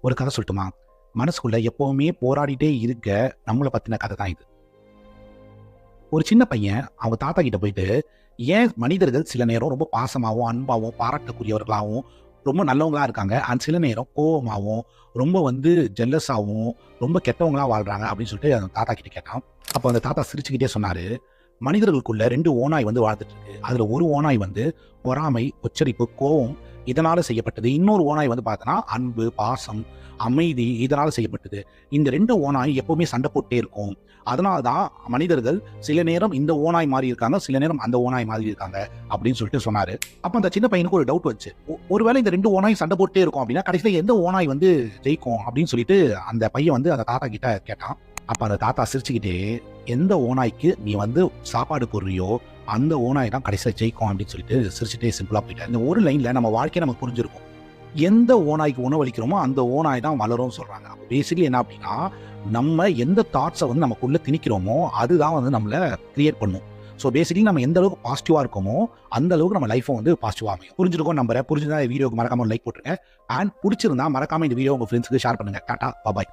ஒரு கதை சொல்லட்டுமா? மனசுக்குள்ள எப்பவுமே போராடிட்டே இருக்க நம்மள பத்தின கதை தான் இது. ஒரு சின்ன பையன் அவங்க தாத்தா கிட்ட போயிட்டு, ஏன் மனிதர்கள் சில நேரம் ரொம்ப பாசமாவும், அன்பாவும், பாராட்டக்கூடியவர்களாவும், ரொம்ப நல்லவங்களா இருக்காங்க. அண்ட் சில நேரம் கோவமாவும், ரொம்ப ஜெல்லஸாவும், ரொம்ப கெட்டவங்களா வாழ்றாங்க அப்படின்னு சொல்லிட்டு அந்த தாத்தா கிட்ட கேட்டான். அப்போ அந்த தாத்தா சிரிச்சுக்கிட்டே சொன்னாரு, மனிதர்களுக்குள்ள 2 ஓநாய் வாழ்ந்துட்டு இருக்கு. அதுல ஒரு ஓநாய் பொறாமை, உச்சரிப்பு, கோவம் இதனால செய்யப்பட்டது. இன்னொரு ஓநாய் பார்த்தோன்னா, அன்பு, பாசம், அமைதி இதனால செய்யப்பட்டது. இந்த 2 ஓநாய் எப்பவுமே சண்டை போட்டே இருக்கும். அதனால தான் மனிதர்கள் சில நேரம் இந்த ஓநாய் மாறி இருக்காங்க, சில நேரம் அந்த ஓநாய் மாதிரி இருக்காங்க அப்படின்னு சொல்லிட்டு சொன்னாரு. அப்ப அந்த சின்ன பையனுக்கு ஒரு டவுட் வந்துச்சு. ஒருவேளை இந்த 2 ஓநாய் சண்டை போட்டே இருக்கும் அப்படின்னா, கடைசியில எந்த ஓநாய் ஜெயிக்கும் அப்படின்னு சொல்லிட்டு அந்த பையன் அந்த தாத்தா கிட்ட கேட்டான். அப்ப அந்த தாத்தா சிரிச்சுக்கிட்டே, எந்த ஓநாய்க்கு நீ சாப்பாடு போடுறியோ அந்த ஓநாய் தான் கடைசியில ஜெயிக்கும் அப்படின்னு சொல்லிட்டு சிரிச்சுட்டே சிம்பிளா போயிட்டார். இந்த ஒரு லைன்ல நம்ம வாழ்க்கையை நமக்கு புரிஞ்சிருக்கும். எந்த ஓநாய்க்கு உணவளிக்கிறோமோ அந்த ஓநாய் தான் வளரும்னு சொல்றாங்க. பேசிக்கலி என்ன அப்படின்னா, நம்ம எந்த தாட்ஸை நமக்குள்ள திணிக்கிறோமோ அதுதான் நம்மள கிரியேட் பண்ணும். ஸோ பேசிக்கலி நம்ம எந்த அளவுக்கு பாசிட்டிவா இருக்கோமோ அந்த அளவுக்கு நம்ம லைஃபும் பாசிட்டிவா அமையும். புரிஞ்சிருக்கும் நம்புறேன். புரிஞ்சுதான் வீடியோக்கு மறக்காம லைக் போட்டுருங்க. அண்ட் பிடிச்சிருந்தா மறக்காம இந்த வீடியோ உங்க ஃப்ரெண்ட்ஸுக்கு ஷேர் பண்ணுங்க. டாடா, பாய்.